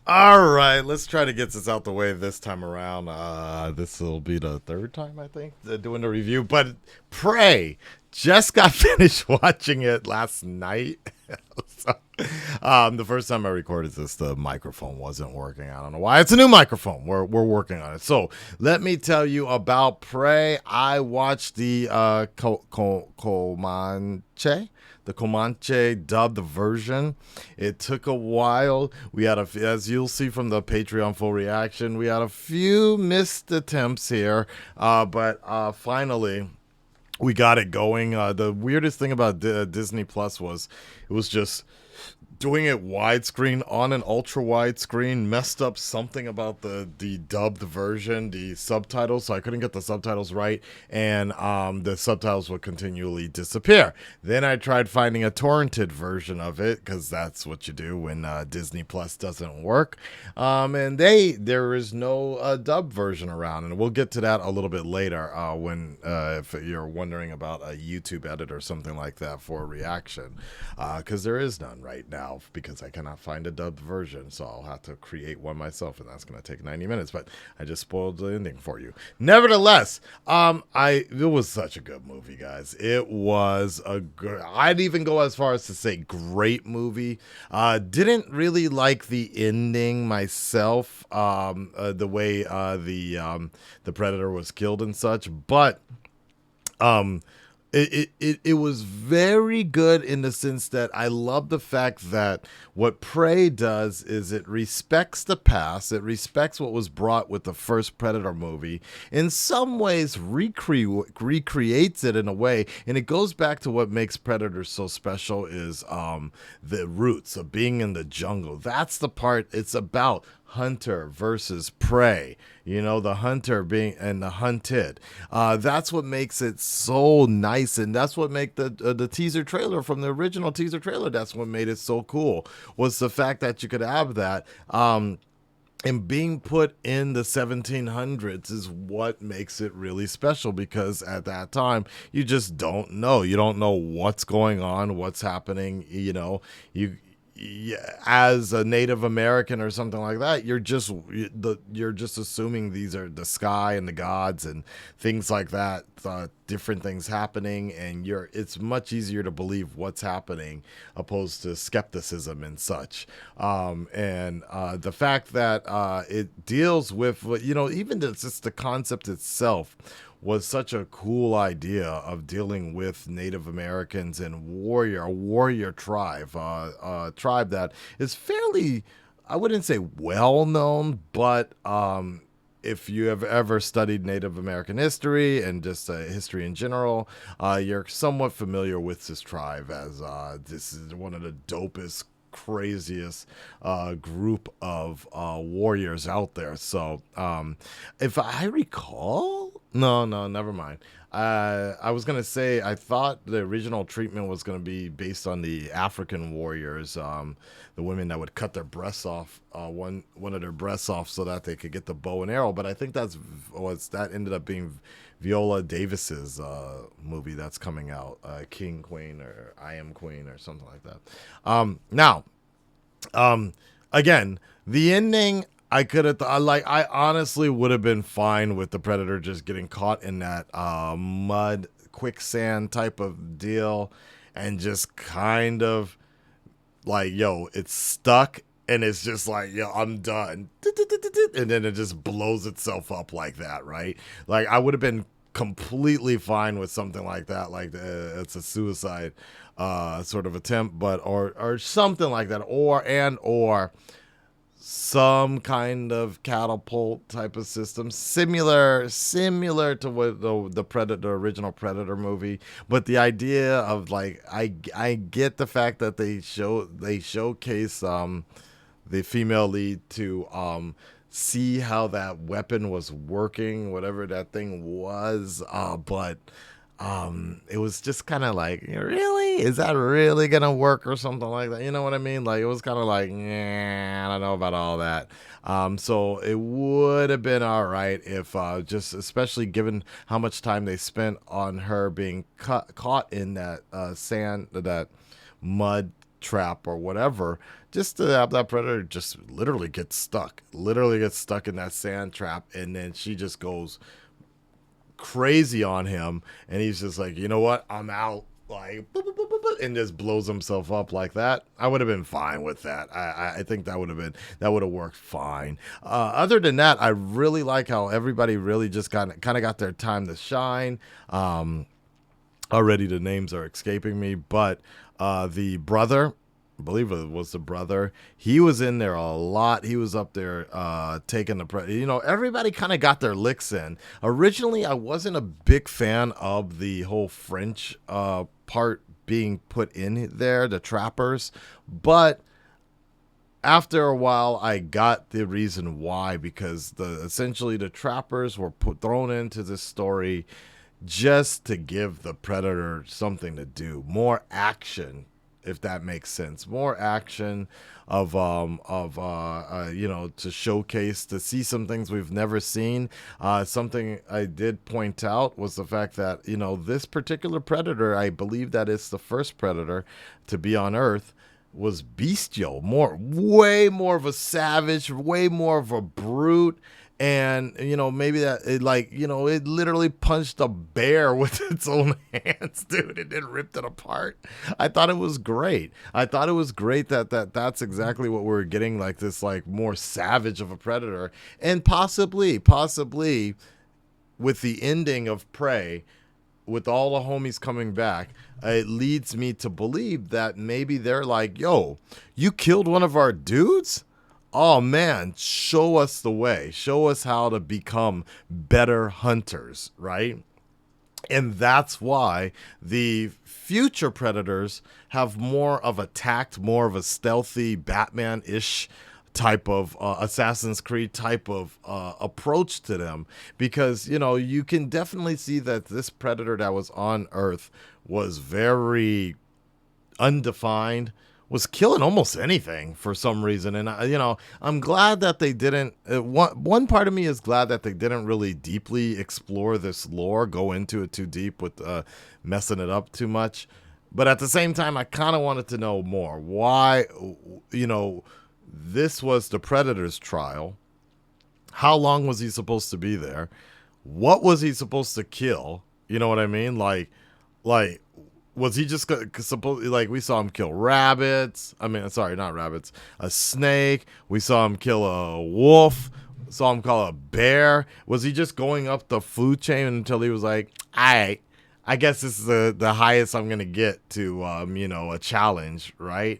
All right, let's try to get this out the way this time around. This will be the third time I think doing the review. But Prey, just got finished watching it last night. so, the first time I recorded this, the microphone wasn't working. I don't know why. It's a new microphone. We're working on it. So let me tell you about Prey. I watched the Comanche, the Comanche dubbed version. It took a while. We had as you'll see from the Patreon full reaction, we had a few missed attempts here, but finally we got it going. The weirdest thing about Disney Plus was it was just doing it widescreen on an ultra wide screen messed up something about the dubbed version, the subtitles, so I couldn't get the subtitles right, and the subtitles would continually disappear. Then I tried finding a torrented version of it because that's what you do when Disney Plus doesn't work, and there is no dub version around, and we'll get to that a little bit later when if you're wondering about a YouTube edit or something like that for a reaction, because there is none right now because I cannot find a dubbed version, so I'll have to create one myself, and that's going to take 90 minutes. But I just spoiled the ending for you. Nevertheless, it was such a good movie, guys. It was a good. I'd even go as far as to say great movie. Didn't really like the ending myself, the way the predator was killed and such, but um it was very good in the sense that I love the fact that what Prey does is it respects the past, it respects what was brought with the first Predator movie, in some ways recreates it in a way, and it goes back to what makes Predator so special is the roots of being in the jungle. That's the part it's about. Hunter versus prey, the hunter being and the hunted. That's what makes it so nice, and that's what make the teaser trailer from the original teaser trailer, that's what made it so cool, was the fact that you could have that, and being put in the 1700s is what makes it really special, because at that time you just don't know, what's going on, what's happening. You as a Native American or something like that, you're just assuming these are the sky and the gods and things like that, different things happening, and it's much easier to believe what's happening opposed to skepticism and such. And the fact that it deals with even just the concept itself was such a cool idea of dealing with Native Americans and a warrior tribe, a tribe that is fairly, I wouldn't say well known, but if you have ever studied Native American history and just history in general, you're somewhat familiar with this tribe, as this is one of the dopest, craziest group of warriors out there. So, if I recall, no, never mind. I was gonna say I thought the original treatment was gonna be based on the African warriors, the women that would cut their breasts off, one of their breasts off so that they could get the bow and arrow. But I think that ended up being Viola Davis's movie that's coming out, King Queen or I Am Queen or something like that. Now, um, again, the ending, I could have I honestly would have been fine with the predator just getting caught in that mud quicksand type of deal, and just kind of like, yo, it's stuck, and it's just like, yo, I'm done, and then it just blows itself up like that, right? Like, I would have been completely fine with something like that, like it's a suicide sort of attempt, but or something like that, or some kind of catapult type of system, similar to what the Predator, the original Predator movie. But the idea of, like, I get the fact that they showcase the female lead to see how that weapon was working, whatever that thing was, but it was just kind of like, really, is that really gonna work or something like that, you know what I mean? Like, it was kind of like, I don't know about all that. So it would have been all right if just, especially given how much time they spent on her being caught in that sand, that mud trap or whatever, just to have that predator just literally get stuck, in that sand trap, and then she just goes crazy on him, and he's just like, you know what, I'm out, like boop, boop, boop, boop, boop, and just blows himself up like that. I would have been fine with that. I think that would have worked fine. Other than that, I really like how everybody really just kind of got their time to shine. Already the names are escaping me, but the brother, I believe it was the brother, he was in there a lot. He was up there taking everybody kind of got their licks in. Originally, I wasn't a big fan of the whole French part being put in there, the trappers, but after a while, I got the reason why, because essentially the trappers were thrown into this story just to give the predator something to do, more action, if that makes sense, more action to showcase, to see some things we've never seen. Something I did point out was the fact that this particular predator, I believe that it's the first predator to be on Earth, was bestial, way more of a savage, way more of a brute. And maybe that it literally punched a bear with its own hands, dude, and then ripped it apart. I thought it was great. That's exactly what we're getting, like this, like more savage of a predator, and possibly with the ending of Prey, with all the homies coming back, it leads me to believe that maybe they're like, yo, you killed one of our dudes? Oh man, show us the way. Show us how to become better hunters, right? And that's why the future predators have more of a tact, more of a stealthy Batman-ish type of Assassin's Creed type of approach to them, because you can definitely see that this predator that was on Earth was very undefined, was killing almost anything for some reason. And I'm glad that they didn't, one part of me is glad that they didn't really deeply explore this lore, go into it too deep with messing it up too much. But at the same time, I kind of wanted to know more why this was the Predator's trial. How long was he supposed to be there? What was he supposed to kill? You know what I mean? Like was he just supposed, like, we saw him kill rabbits? I mean, sorry, not rabbits. A snake. We saw him kill a wolf. Saw him call a bear. Was he just going up the food chain until he was like, all right, I guess this is the highest I'm going to get to, a challenge, right?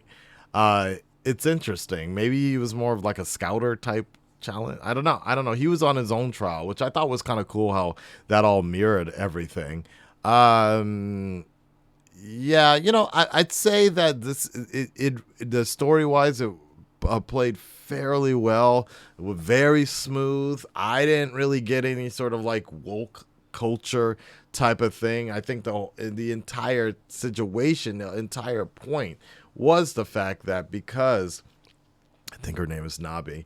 It's interesting. Maybe he was more of like a scouter type challenge. I don't know. He was on his own trial, which I thought was kind of cool how that all mirrored everything. Yeah, I'd say that the story-wise, it played fairly well. It was very smooth. I didn't really get any sort of like woke culture type of thing. I think the entire situation, the entire point was the fact that because I think her name is Nabe,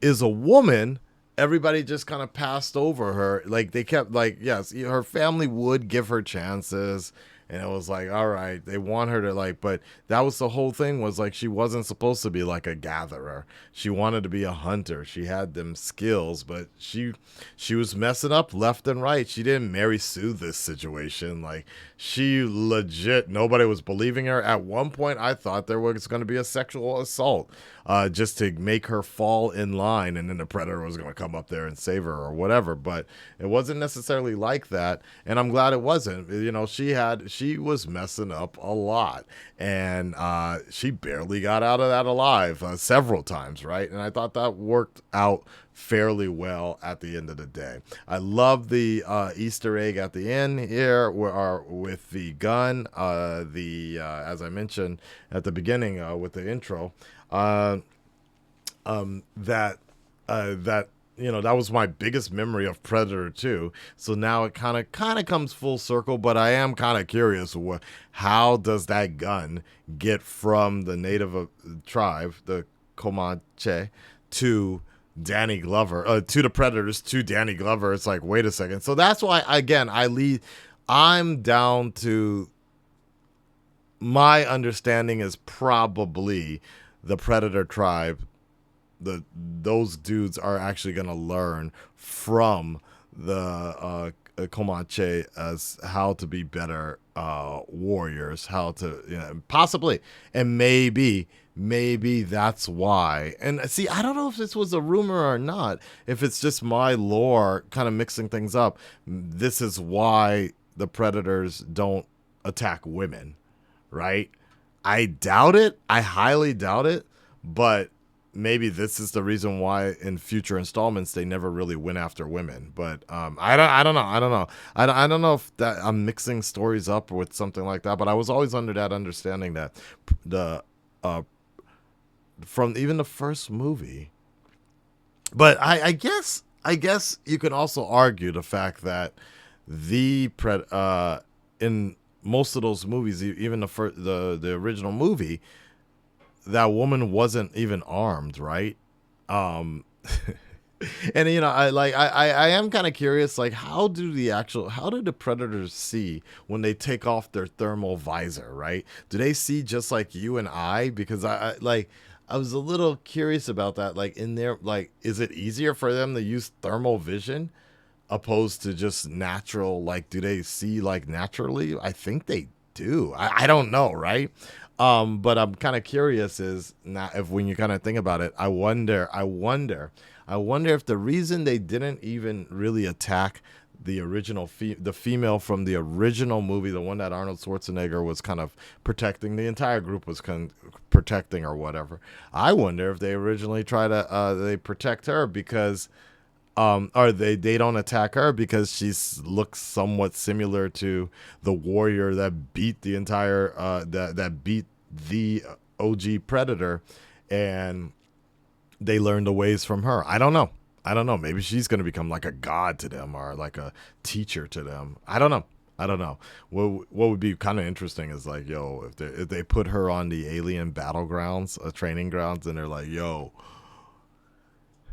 is a woman, everybody just kind of passed over her. Like, they kept, like, yes, her family would give her chances, and it was like, all right, they want her to, like, but that was the whole thing, was like, she wasn't supposed to be like a gatherer. She wanted to be a hunter. She had them skills, but she was messing up left and right. She didn't Mary Sue this situation. Like, she legit, nobody was believing her. At one point, I thought there was going to be a sexual assault, just to make her fall in line, and then the predator was going to come up there and save her or whatever. But it wasn't necessarily like that, and I'm glad it wasn't. She was messing up a lot, and she barely got out of that alive several times, right? And I thought that worked out fairly well at the end of the day. I love the Easter egg at the end here with the gun, as I mentioned at the beginning with the intro, that was my biggest memory of Predator 2. So now it kind of comes full circle, but I am kind of curious, how does that gun get from the native tribe, the Comanche, to Danny Glover, to the Predators, to Danny Glover? It's like, wait a second. So that's why, again, I'm down to my understanding is probably the Predator tribe, those dudes are actually going to learn from the Comanche as how to be better warriors, how to, possibly, and maybe that's why. And see, I don't know if this was a rumor or not, if it's just my lore kind of mixing things up. This is why the predators don't attack women, right? I doubt it. I highly doubt it. But maybe this is the reason why in future installments they never really went after women. But I don't know if that I'm mixing stories up with something like that. But I was always under that understanding that the from even the first movie. But I guess you can also argue the fact that in most of those movies, even the original movie, that woman wasn't even armed, right? Um, and I am kind of curious, like how do the predators see when they take off their thermal visor, right? Do they see just like you and I? Because I was a little curious about that. Like in there, like is it easier for them to use thermal vision opposed to just natural? Like, do they see like naturally? I think they do. I don't know, right? But I'm kind of curious is not if when you kind of think about it, I wonder if the reason they didn't even really attack the original the female from the original movie, the one that Arnold Schwarzenegger was kind of protecting, the entire group was protecting or whatever. I wonder if they originally try to they protect her because or they don't attack her because she looks somewhat similar to the warrior that beat the entire that beat the OG Predator, and they learn the ways from her. I don't know. I don't know. Maybe she's going to become like a god to them or like a teacher to them. I don't know. I don't know. What would be kind of interesting is like, yo, if they put her on the alien battlegrounds, training grounds, and they're like, yo,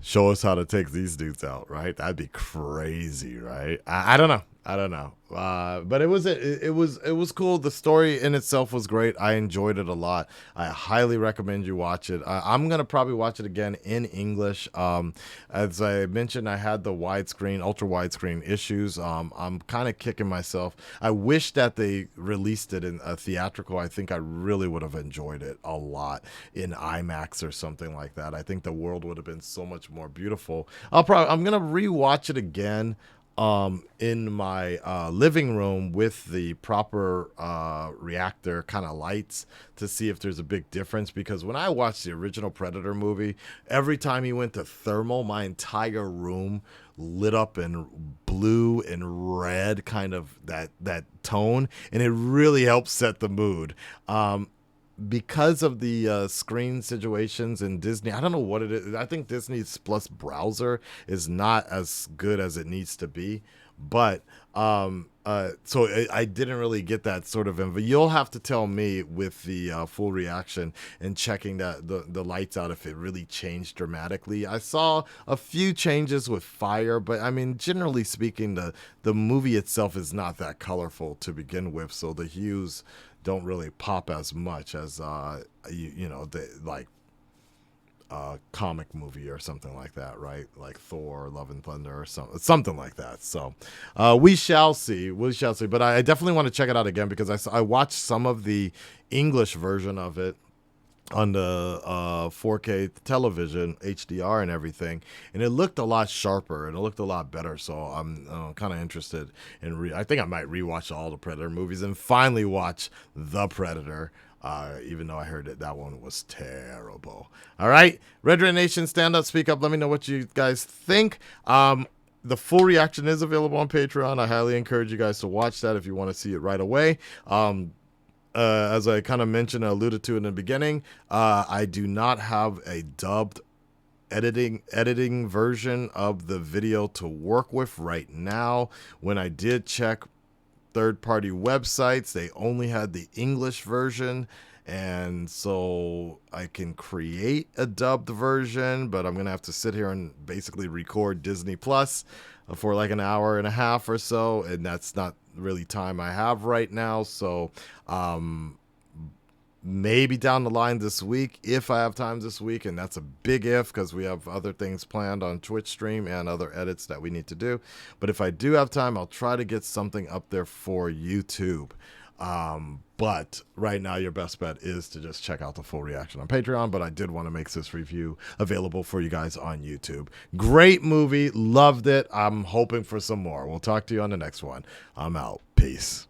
show us how to take these dudes out, right? That'd be crazy, right? I don't know. I don't know. But it was cool. The story in itself was great. I enjoyed it a lot. I highly recommend you watch it. I'm gonna probably watch it again in English. As I mentioned, I had the widescreen, ultra widescreen issues. I'm kind of kicking myself. I wish that they released it in a theatrical. I think I really would have enjoyed it a lot in IMAX or something like that. I think the world would have been so much more beautiful. I'm gonna rewatch it again in my living room with the proper reactor kind of lights to see if there's a big difference. Because when I watched the original Predator movie, every time he went to thermal, my entire room lit up in blue and red, kind of that tone, and it really helped set the mood. Because of the screen situations in Disney, I don't know what it is. I think Disney's Plus browser is not as good as it needs to be, but so I didn't really get that sort of info. You'll have to tell me with the full reaction and checking that the lights out if it really changed dramatically. I saw a few changes with fire, but I mean, generally speaking, the movie itself is not that colorful to begin with, so the hues don't really pop as much as the like comic movie or something like that, right? Like Thor, Love and Thunder, or something like that. So we shall see. We shall see. But I definitely want to check it out again because I watched some of the English version of it on the 4K television, HDR and everything, and it looked a lot sharper and it looked a lot better. So I'm kind of interested in. I think I might rewatch all the Predator movies and finally watch The Predator. Even though I heard that one was terrible. All right, Red Red Nation, stand up, speak up. Let me know what you guys think. The full reaction is available on Patreon. I highly encourage you guys to watch that if you want to see it right away. As I kind of mentioned, alluded to in the beginning, I do not have a dubbed editing version of the video to work with right now. When I did check third-party websites, they only had the English version, and so I can create a dubbed version, but I'm gonna have to sit here and basically record Disney Plus for like an hour and a half or so, and that's not really time I have right now. So maybe down the line this week if I have time this week, and that's a big if because we have other things planned on Twitch stream and other edits that we need to do. But if I do have time, I'll try to get something up there for YouTube. But right now, your best bet is to just check out the full reaction on Patreon. But I did want to make this review available for you guys on YouTube. Great movie. Loved it. I'm hoping for some more. We'll talk to you on the next one. I'm out. Peace.